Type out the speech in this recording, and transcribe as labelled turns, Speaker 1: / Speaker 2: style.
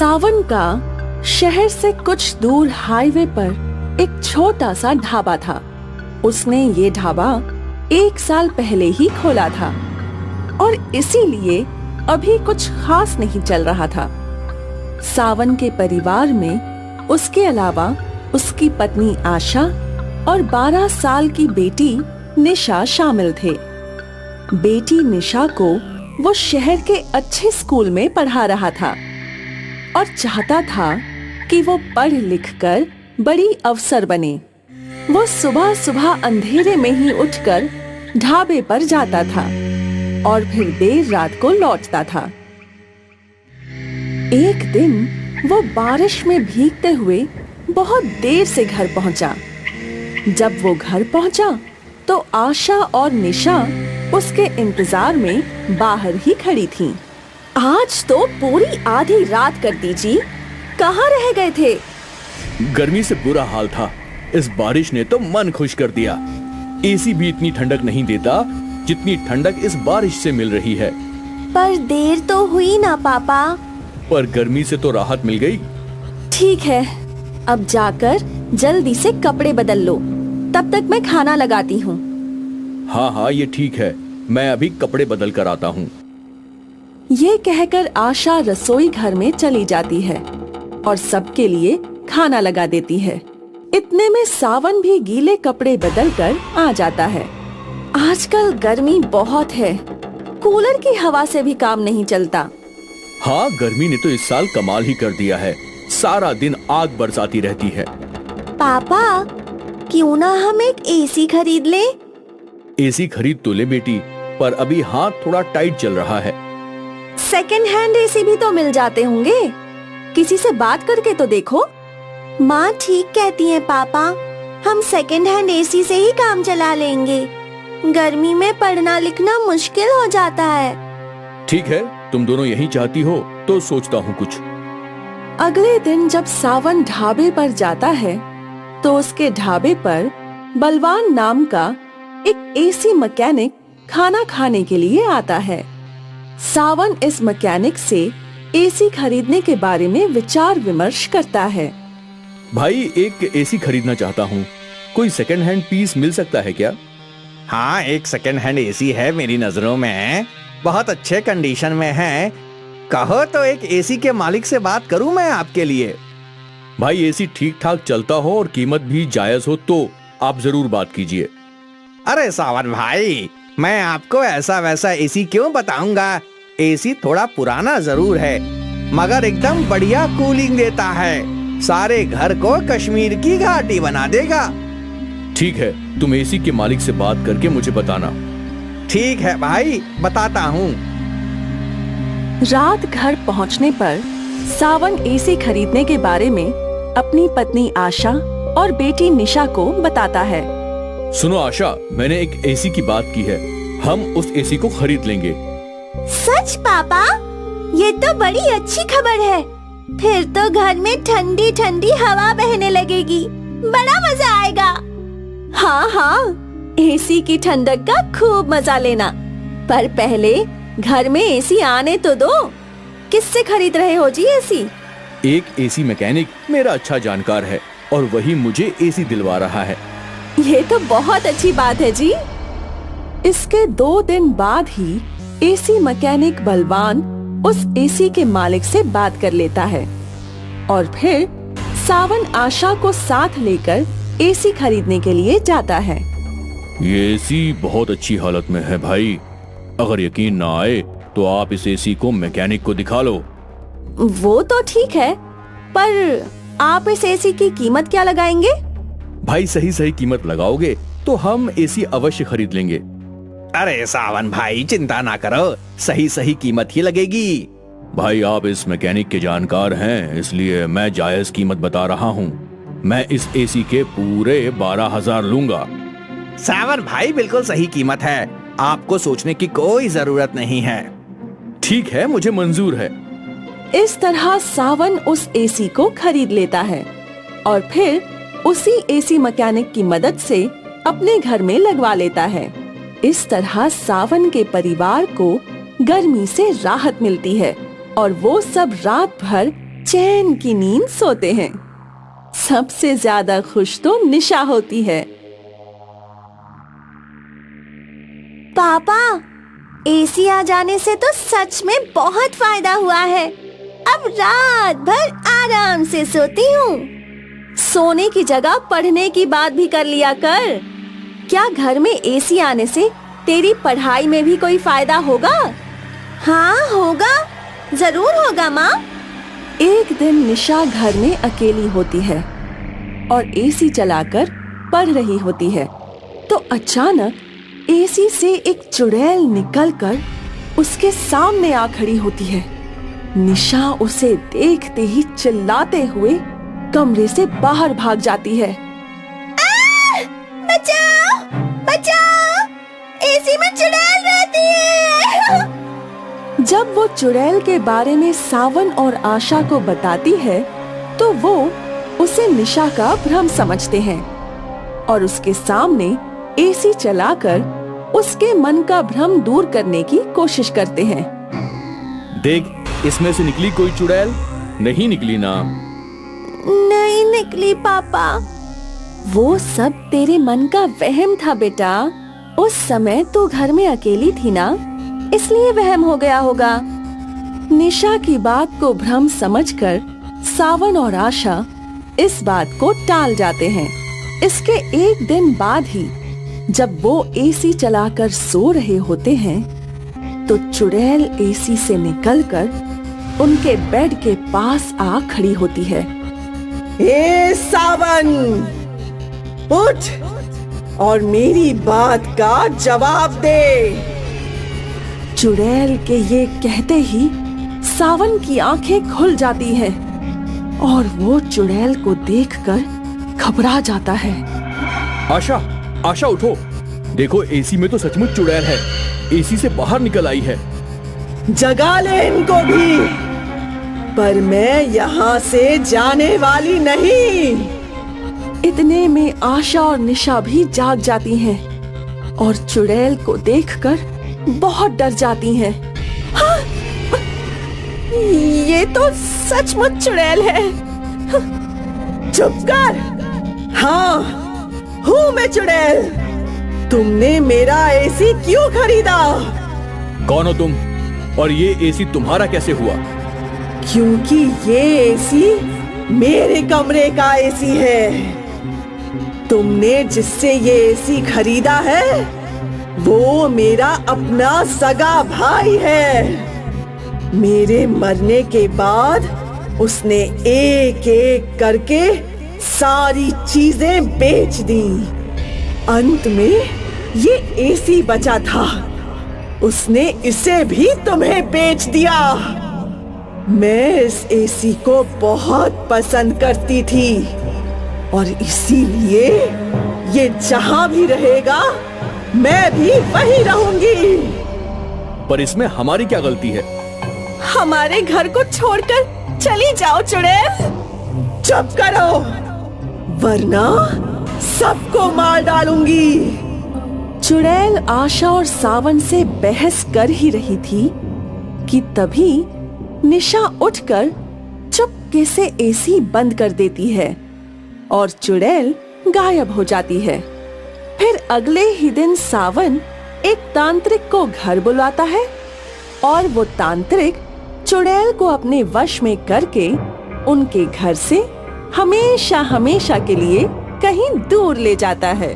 Speaker 1: सावन का शहर से कुछ दूर हाईवे पर एक छोटा सा ढाबा था। उसने ये ढाबा 1 साल पहले ही खोला था और इसीलिए अभी कुछ खास नहीं चल रहा था। सावन के परिवार में उसके अलावा उसकी पत्नी आशा और 12 साल की बेटी निशा शामिल थे। बेटी निशा को वो शहर के अच्छे स्कूल में पढ़ा रहा था और चाहता था कि वो पढ़ लिख कर बड़ी अफसर बने। वो सुबह सुबह अंधेरे में ही उठकर ढाबे पर जाता था और फिर देर रात को लौटता था। एक दिन वो बारिश में भीगते हुए बहुत देर से घर पहुंचा। जब वो घर पहुंचा तो आशा और निशा उसके इंतजार में बाहर ही खड़ी थीं। आज तो पूरी आधी रात कर दीजिए, कहाँ रह गए थे?
Speaker 2: गर्मी से बुरा हाल था। इस बारिश ने तो मन खुश कर दिया। एसी भी इतनी ठंडक नहीं देता जितनी ठंडक इस बारिश से मिल रही है।
Speaker 3: पर देर तो हुई ना पापा।
Speaker 2: पर गर्मी से तो राहत मिल गई।
Speaker 1: ठीक है, अब जाकर जल्दी से कपड़े बदल लो, तब तक मैं खाना लगाती हूँ।
Speaker 2: हाँ, ये ठीक है, मैं अभी कपड़े बदल कर आता हूँ।
Speaker 1: ये कहकर आशा रसोई घर में चली जाती है और सबके लिए खाना लगा देती है। इतने में सावन भी गीले कपड़े बदलकर आ जाता है। आजकल गर्मी बहुत है, कूलर की हवा से भी काम नहीं चलता।
Speaker 2: हाँ, गर्मी ने तो इस साल कमाल ही कर दिया है। सारा दिन आग बरसाती रहती है।
Speaker 3: पापा, क्यों ना हम एक एसी खरीद लें?
Speaker 2: एसी खरीद तो ले बेटी, पर अभी हाथ थोड़ा टाइट चल रहा है।
Speaker 1: सेकंड हैंड एसी भी तो मिल जाते होंगे, किसी से बात करके तो देखो।
Speaker 3: माँ ठीक कहती हैं पापा, हम सेकंड हैंड एसी से ही काम चला लेंगे। गर्मी में पढ़ना लिखना मुश्किल हो जाता है।
Speaker 2: ठीक है, तुम दोनों यही चाहती हो तो सोचता हूँ कुछ।
Speaker 1: अगले दिन जब सावन ढाबे पर जाता है तो उसके ढाबे पर बलवान नाम का एक एसी मैकेनिक खाना खाने के लिए आता है। सावन इस मैकेनिक से एसी खरीदने के बारे में विचार विमर्श करता है।
Speaker 2: भाई, एक एसी खरीदना चाहता हूँ, कोई सेकंड हैंड पीस मिल सकता है क्या?
Speaker 4: हाँ, एक सेकंड हैंड एसी है मेरी नजरों में, बहुत अच्छे कंडीशन में है। कहो तो एक एसी के मालिक से बात करूं मैं आपके लिए।
Speaker 2: भाई, एसी ठीक ठाक चलता हो और कीमत भी जायज हो तो आप जरूर बात कीजिए।
Speaker 4: अरे सावन भाई, मैं आपको ऐसा वैसा एसी क्यों बताऊंगा। एसी थोड़ा पुराना जरूर है, मगर एकदम बढ़िया कूलिंग देता है। सारे घर को कश्मीर की घाटी बना देगा।
Speaker 2: ठीक है, तुम एसी के मालिक से बात करके मुझे बताना।
Speaker 4: ठीक है भाई, बताता हूँ।
Speaker 1: रात घर पहुंचने पर सावन एसी खरीदने के बारे में अपनी पत्नी आशा और बेटी निशा को बताता है।
Speaker 2: सुनो आशा, मैंने एक एसी की बात की है, हम उस एसी को खरीद लेंगे।
Speaker 3: सच पापा? ये तो बड़ी अच्छी खबर है। फिर तो घर में ठंडी ठंडी हवा बहने लगेगी, बड़ा मजा आएगा।
Speaker 1: हाँ, एसी की ठंडक का खूब मजा लेना, पर पहले घर में एसी आने तो दो। किससे खरीद रहे हो जी एसी?
Speaker 2: एक एसी मैकेनिक मेरा अच्छा जानकार है और वही मुझे एसी दिलवा रहा है।
Speaker 1: ये तो बहुत अच्छी बात है जी। इसके 2 दिन बाद ही एसी मैकेनिक बलवान उस एसी के मालिक से बात कर लेता है और फिर सावन आशा को साथ लेकर एसी खरीदने के लिए जाता है।
Speaker 2: ये एसी बहुत अच्छी हालत में है भाई, अगर यकीन ना आए तो आप इस एसी को मैकेनिक को दिखा लो।
Speaker 1: वो तो ठीक है, पर आप इस एसी की कीमत क्या लगाएंगे?
Speaker 2: भाई, सही कीमत लगाओगे तो हम एसी अवश्य खरीद लेंगे।
Speaker 4: अरे सावन भाई, चिंता ना करो, सही कीमत ही लगेगी।
Speaker 2: भाई, आप इस मैकेनिक के जानकार हैं, इसलिए मैं जायज कीमत बता रहा हूँ। मैं इस एसी के पूरे 12,000 लूंगा।
Speaker 4: सावन भाई, बिल्कुल सही कीमत है, आपको सोचने की कोई जरूरत नहीं है।
Speaker 2: ठीक है, मुझे मंजूर है।
Speaker 1: इस तरह सावन उस एसी को खरीद लेता है और फिर उसी एसी मैकेनिक की मदद से अपने घर में लगवा लेता है। इस तरह सावन के परिवार को गर्मी से राहत मिलती है और वो सब रात भर चैन की नींद सोते हैं। सबसे ज्यादा खुश तो निशा होती है।
Speaker 3: पापा, एसी आ जाने से तो सच में बहुत फायदा हुआ है। अब रात भर आराम से सोती हूँ।
Speaker 1: सोने की जगह पढ़ने की बात भी कर लिया कर। क्या घर में एसी आने से तेरी पढ़ाई में भी कोई फायदा होगा?
Speaker 3: हाँ होगा, जरूर होगा माँ।
Speaker 1: एक दिन निशा घर में अकेली होती है और एसी चलाकर पढ़ रही होती है, तो अचानक एसी से एक चुड़ैल निकलकर उसके सामने आ खड़ी होती है। निशा उसे देखते ही चिल्लाते हुए कमरे से बाहर भाग जाती है।
Speaker 3: बचाओ, बचाओ, एसी में चुड़ैल रहती है।
Speaker 1: जब वो चुड़ैल के बारे में सावन और आशा को बताती है, तो वो उसे निशा का भ्रम समझते हैं और उसके सामने एसी चलाकर उसके मन का भ्रम दूर करने की कोशिश करते हैं।
Speaker 2: देख, इसमें से निकली कोई चुड़ैल? नहीं निकली ना?
Speaker 3: नहीं निकली पापा।
Speaker 1: वो सब तेरे मन का वहम था बेटा। उस समय तू घर में अकेली थी ना, इसलिए वहम हो गया होगा। निशा की बात को भ्रम समझकर सावन और आशा इस बात को टाल जाते हैं। इसके एक दिन बाद ही जब वो एसी चलाकर सो रहे होते हैं, तो चुड़ैल एसी से निकलकर उनके बेड के पास आ खड़ी होती है।
Speaker 5: ए सावन, उठ और मेरी बात का जवाब दे।
Speaker 1: चुड़ैल के ये कहते ही सावन की आंखें खुल जाती हैं और वो चुड़ैल को देखकर घबरा जाता है।
Speaker 2: आशा, आशा उठो। देखो, एसी में तो सचमुच चुड़ैल है। एसी से बाहर निकल आई है।
Speaker 5: जगा ले इनको भी, पर मैं यहाँ से जाने वाली नहीं।
Speaker 1: इतने में आशा और निशा भी जाग जाती हैं और चुड़ैल को देखकर बहुत डर जाती हैं। हाँ, ये तो सचमुच चुड़ैल है।
Speaker 5: चुप कर। हाँ, हूँ मैं चुड़ैल। तुमने मेरा एसी क्यों खरीदा?
Speaker 2: कौन हो तुम और ये एसी तुम्हारा कैसे हुआ?
Speaker 5: क्योंकि ये एसी मेरे कमरे का एसी है। तुमने जिससे ये एसी खरीदा है, वो मेरा अपना सगा भाई है। मेरे मरने के बाद उसने एक एक करके सारी चीजें बेच दी। अंत में ये एसी बचा था, उसने इसे भी तुम्हें बेच दिया। मैं इस एसी को बहुत पसंद करती थी और इसीलिए ये जहां भी रहेगा मैं भी वहीं रहूंगी।
Speaker 2: पर इसमें हमारी क्या गलती है?
Speaker 1: हमारे घर को छोड़कर चली जाओ चुड़ैल।
Speaker 5: चुप करो, वरना सबको मार डालूंगी।
Speaker 1: चुड़ैल आशा और सावन से बहस कर ही रही थी कि तभी निशा उठकर चुपके से एसी बंद कर देती है और चुड़ैल गायब हो जाती है। फिर अगले ही दिन सावन एक तांत्रिक को घर बुलाता है और वो तांत्रिक चुड़ैल को अपने वश में करके उनके घर से हमेशा हमेशा के लिए कहीं दूर ले जाता है।